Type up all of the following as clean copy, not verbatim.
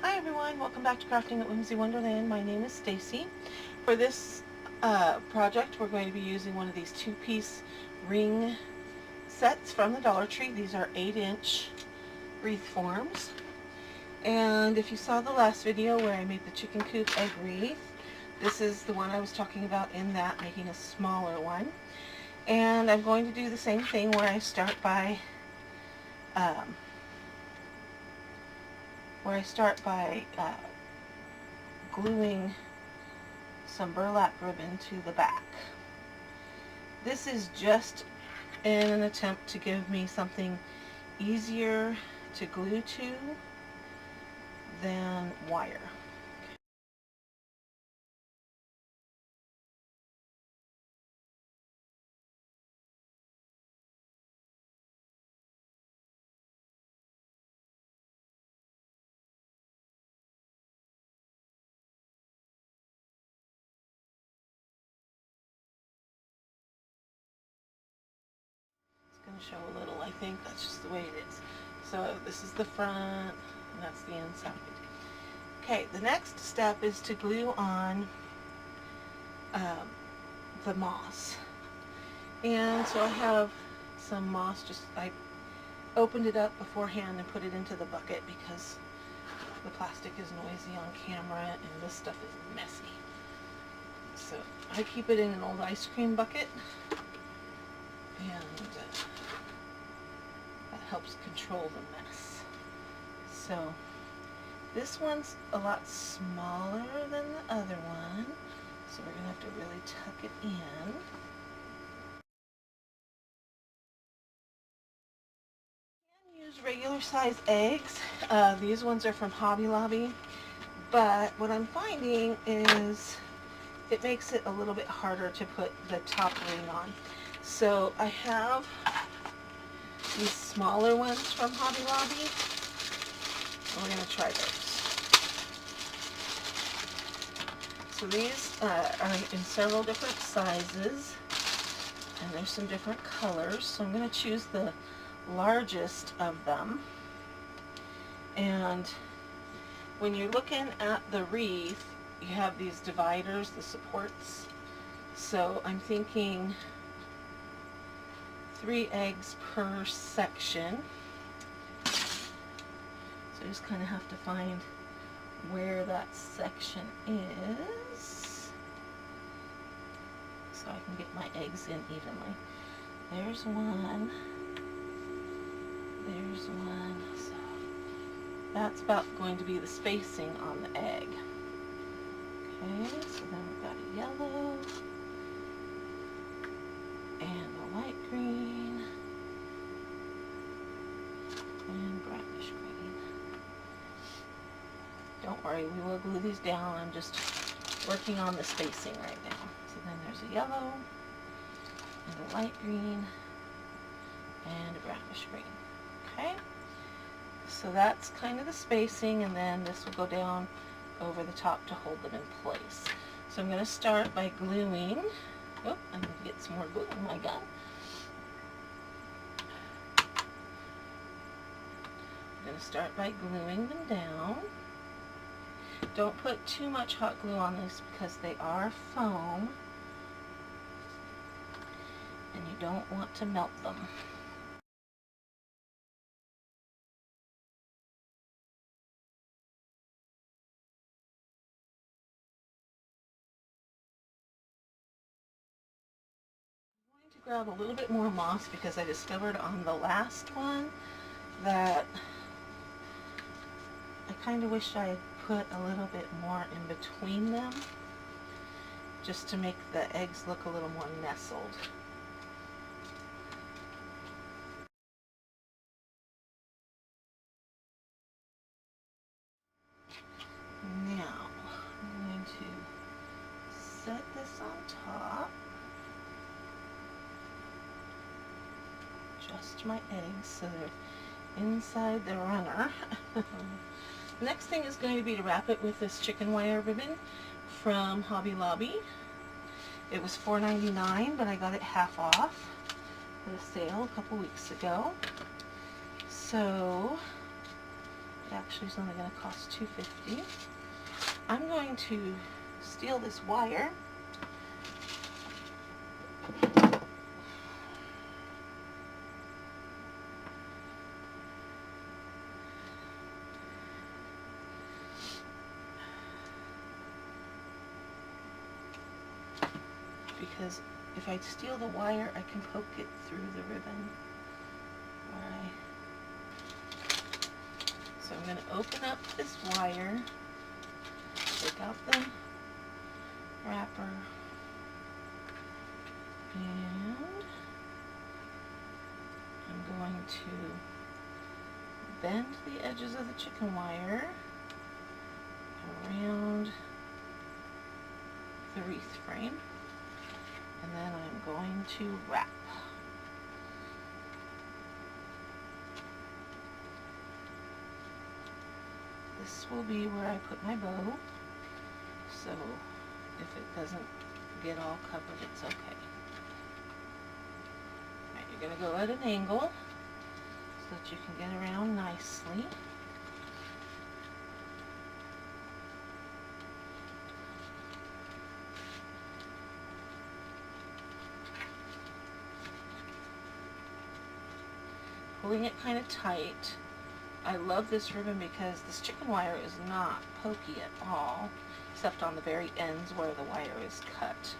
Hi everyone, welcome back to Crafting at Whimsy Wonderland. My name is Stacy. For this project we're going to be using one of these two-piece ring sets from the Dollar Tree. These are 8-inch wreath forms. And if you saw the last video where I made the chicken coop egg wreath, this is the one I was talking about in that, making a smaller one. And I'm going to do the same thing where I start by gluing some burlap ribbon to the back. This is just in an attempt to give me something easier to glue to than wire. It's going to show a little, I think that's just the way it is. So this is the front and that's the inside. Okay, the next step is to glue on the moss. And so I have some moss, I opened it up beforehand and put it into the bucket because the plastic is noisy on camera and this stuff is messy. So I keep it in an old ice cream bucket, and that helps control the mess. So this one's a lot smaller than the other one, so we're going to have to really tuck it in. You can use regular size eggs. These ones are from Hobby Lobby, but what I'm finding is it makes it a little bit harder to put the top ring on. So I have these smaller ones from Hobby Lobby. We're going to try those. So these are in several different sizes, and there's some different colors. So I'm going to choose the largest of them. And when you're looking at the wreath, you have these dividers, the supports. So I'm thinking 3 eggs per section. So I just kind of have to find where that section is so I can get my eggs in evenly. There's one. There's one. So that's about going to be the spacing on the egg. Okay, so then we've got a yellow and a light green and brownish green. Don't worry, we will glue these down. I'm just working on the spacing right now. So then there's a yellow and a light green and a brownish green. Okay, so that's kind of the spacing, and then this will go down over the top to hold them in place. So I'm going to start by gluing. Oh, I'm going to get some more glue in my gun. I'm going to start by gluing them down. Don't put too much hot glue on this because they are foam and you don't want to melt them. I'm going to grab a little bit more moss because I discovered on the last one that I kind of wish I had put a little bit more in between them just to make the eggs look a little more nestled. Now I'm going to set this on top. Adjust my eggs so they're inside the runner. Next thing is going to be to wrap it with this chicken wire ribbon from Hobby Lobby. It was $4.99, but I got it half off at a sale a couple weeks ago. So actually is only going to cost $2.50. I'm going to steal this wire. Because if I steal the wire, I can poke it through the ribbon. Alright. So I'm going to open up this wire, take out the wrapper, and I'm going to bend the edges of the chicken wire around the wreath frame. And then I'm going to wrap. This will be where I put my bow, so if it doesn't get all covered, it's okay. Alright, you're going to go at an angle so that you can get around nicely. Pulling it kind of tight. I love this ribbon because this chicken wire is not pokey at all, except on the very ends where the wire is cut.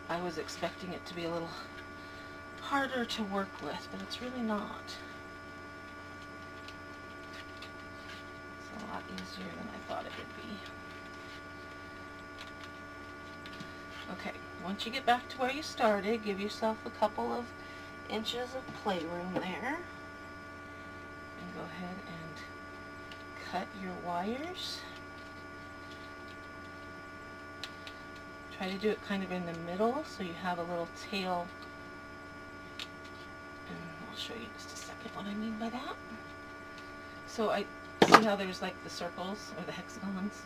I was expecting it to be a little harder to work with, but it's really not. It's a lot easier than I thought it would be. Okay, once you get back to where you started, give yourself a couple of inches of playroom there. And go ahead and cut your wires. Try to do it kind of in the middle so you have a little tail. And I'll show you just a second what I mean by that. So I see how there's like the circles or the hexagons.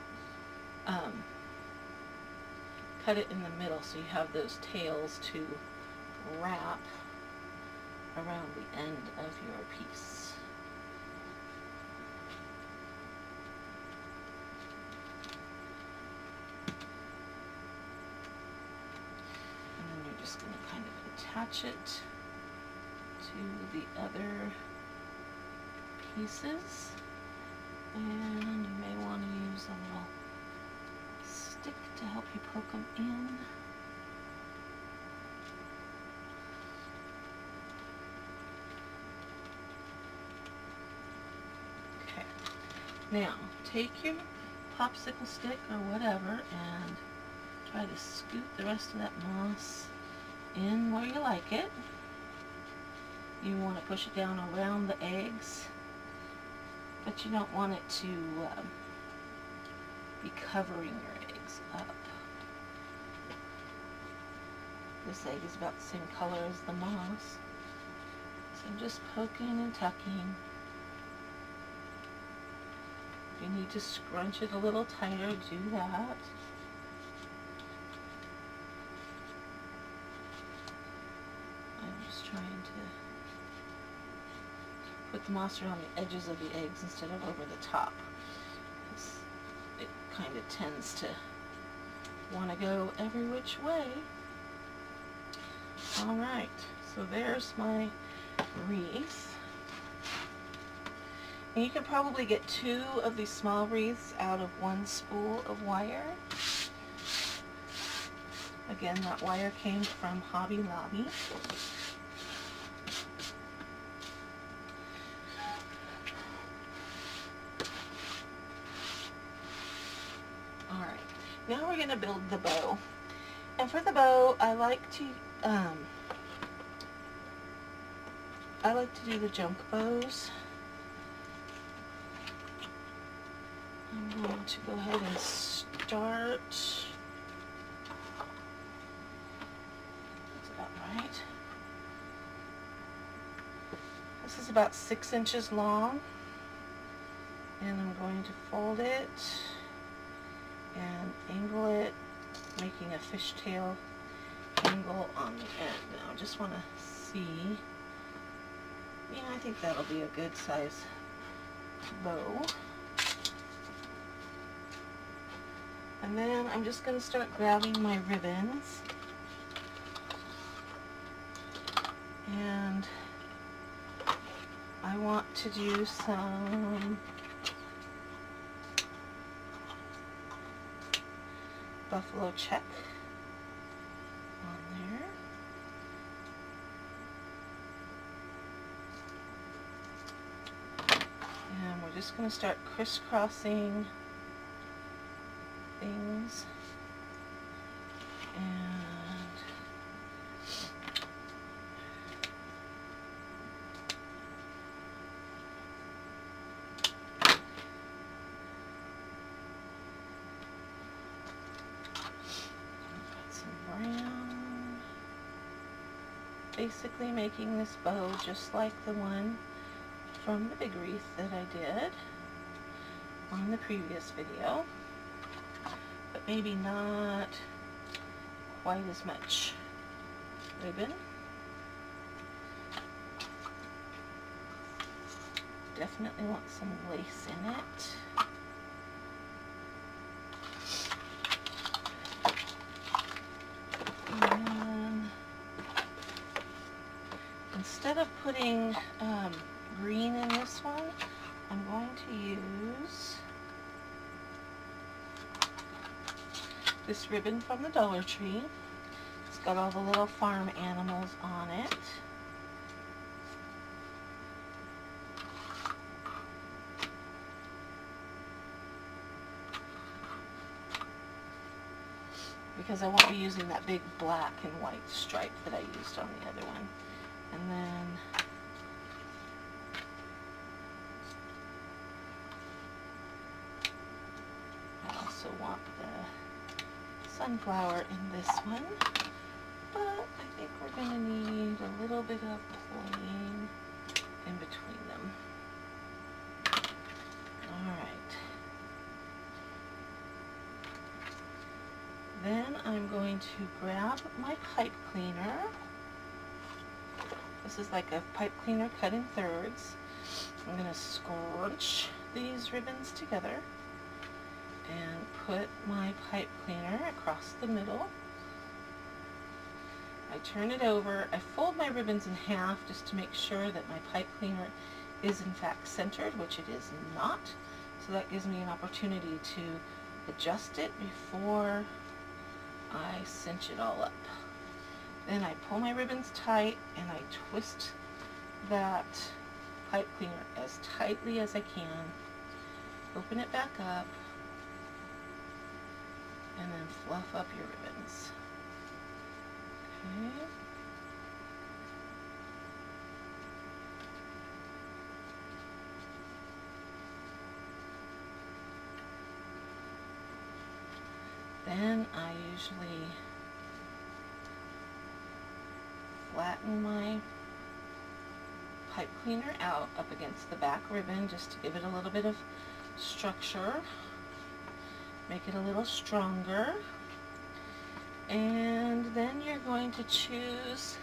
Cut it in the middle so you have those tails to wrap around the end of your piece. And then you're just going to kind of attach it to the other pieces. And you may want to use a little stick to help you poke them in. Now, take your popsicle stick or whatever and try to scoot the rest of that moss in where you like it. You want to push it down around the eggs, but you don't want it to be covering your eggs up. This egg is about the same color as the moss, so I'm just poking and tucking. If you need to scrunch it a little tighter, do that. I'm just trying to put the moss around the edges of the eggs instead of over the top. It kind of tends to want to go every which way. Alright, so there's my wreath. And you can probably get 2 of these small wreaths out of 1 spool of wire. Again, that wire came from Hobby Lobby. Alright, now we're going to build the bow. And for the bow, I like to do the junk bows. I'm going to go ahead and start. That's about right. This is about 6 inches long, and I'm going to fold it and angle it, making a fishtail angle on the end. Now I just want to see. Yeah, I think that'll be a good size bow. And then I'm just going to start grabbing my ribbons. And I want to do some buffalo check on there. And we're just going to start crisscrossing things. And brown, basically making this bow just like the one from the big wreath that I did on the previous video, but maybe not quite as much ribbon. Definitely want some lace in it. Instead of putting green in this one, I'm going to use this ribbon from the Dollar Tree. It's got all the little farm animals on it. Because I won't be using that big black and white stripe that I used on the other one. And then I also want the sunflower in this one, but I think we're going to need a little bit of plain in between them. Alright. Then I'm going to grab my pipe cleaner. This is like a pipe cleaner cut in thirds. I'm going to scrunch these ribbons together and put my pipe cleaner across the middle. I turn it over. I fold my ribbons in half just to make sure that my pipe cleaner is in fact centered, which it is not. So that gives me an opportunity to adjust it before I cinch it all up. Then I pull my ribbons tight and I twist that pipe cleaner as tightly as I can. Open it back up and then fluff up your ribbons. Okay. Then I usually flatten my pipe cleaner out up against the back ribbon just to give it a little bit of structure, make it a little stronger. And then you're going to choose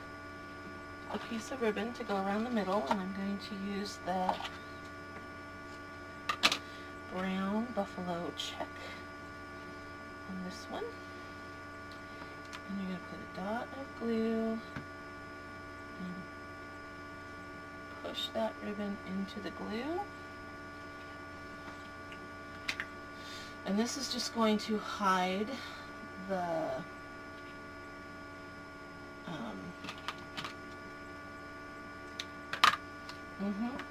a piece of ribbon to go around the middle, and I'm going to use the brown buffalo check on this one. And you're going to put a dot of glue and push that ribbon into the glue. And this is just going to hide the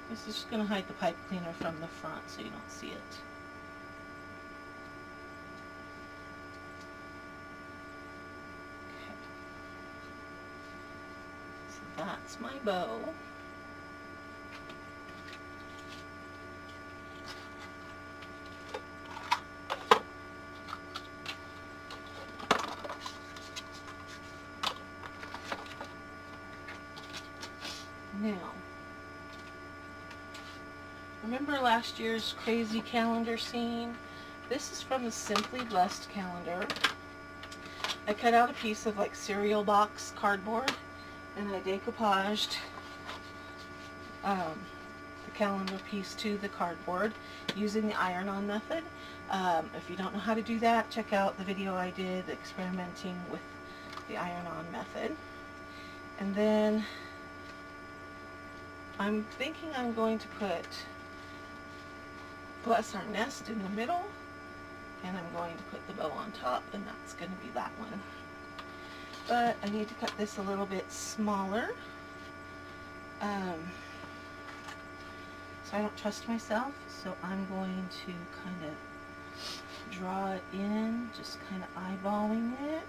this is just going to hide the pipe cleaner from the front so you don't see it. Okay. So that's my bow. Now, remember last year's crazy calendar scene? This is from the Simply Blessed calendar. I cut out a piece of like cereal box cardboard and I decoupaged the calendar piece to the cardboard using the iron-on method. If you don't know how to do that, check out the video I did experimenting with the iron-on method. And then I'm thinking I'm going to put Bless Our Nest in the middle, and I'm going to put the bow on top, and that's going to be that one. But I need to cut this a little bit smaller. So I don't trust myself, so I'm going to kind of draw it in, just kind of eyeballing it,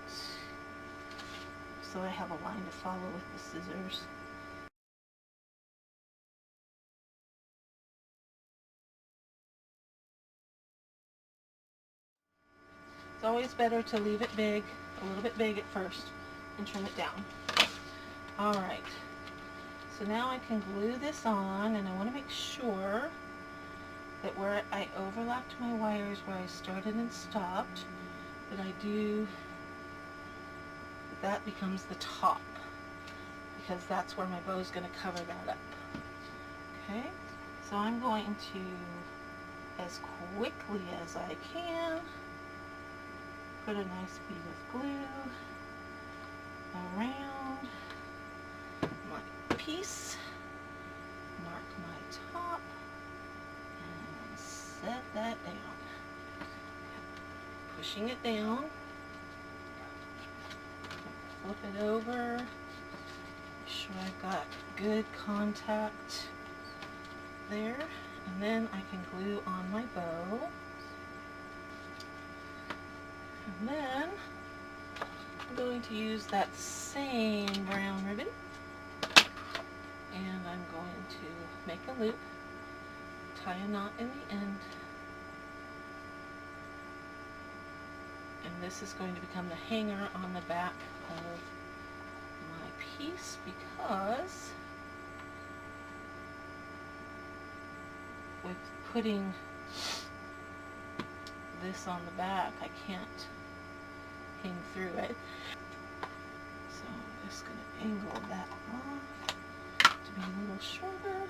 so I have a line to follow with the scissors. It's always better to leave it big, a little bit big at first, and trim it down. Alright, so now I can glue this on, and I want to make sure that where I overlapped my wires where I started and stopped, that I do, that becomes the top, because that's where my bow is going to cover that up. Okay, so I'm going to, as quickly as I can, put a nice bead of glue around my piece, mark my top, and set that down. Pushing it down, flip it over, make sure I've got good contact there, and then I can glue on my bow. And then I'm going to use that same brown ribbon, and I'm going to make a loop, tie a knot in the end, and this is going to become the hanger on the back of my piece, because with putting this on the back, I can't hang through it. So I'm just going to angle that off to be a little shorter.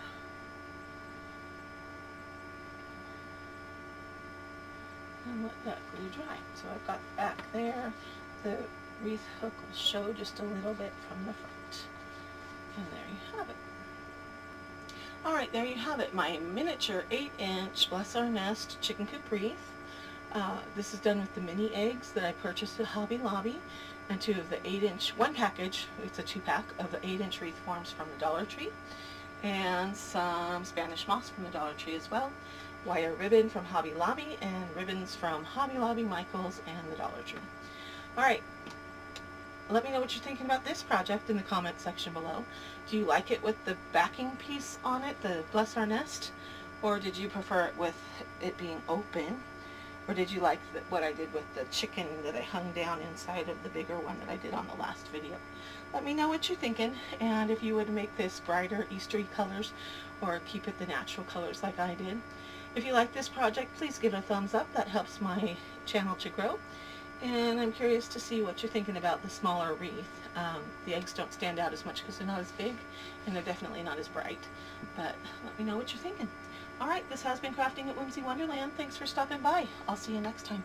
And let that glue dry. So I've got the back there. The wreath hook will show just a little bit from the front. And there you have it. Alright, there you have it. My miniature 8-inch Bless Our Nest chicken coop wreath. This is done with the mini eggs that I purchased at Hobby Lobby, and 2 of the 8-inch, one package, it's a 2-pack of the 8-inch wreath forms from the Dollar Tree, and some Spanish moss from the Dollar Tree as well, wire ribbon from Hobby Lobby, and ribbons from Hobby Lobby, Michaels, and the Dollar Tree. Alright, let me know what you're thinking about this project in the comment section below. Do you like it with the backing piece on it, the Bless Our Nest, or did you prefer it with it being open? Or did you like what I did with the chicken that I hung down inside of the bigger one that I did on the last video? Let me know what you're thinking, and if you would make this brighter Eastery colors or keep it the natural colors like I did. If you like this project, please give it a thumbs up. That helps my channel to grow. And I'm curious to see what you're thinking about the smaller wreath. The eggs don't stand out as much because they're not as big, and they're definitely not as bright. But let me know what you're thinking. Alright, this has been Crafting at Whimsy Wonderland. Thanks for stopping by. I'll see you next time.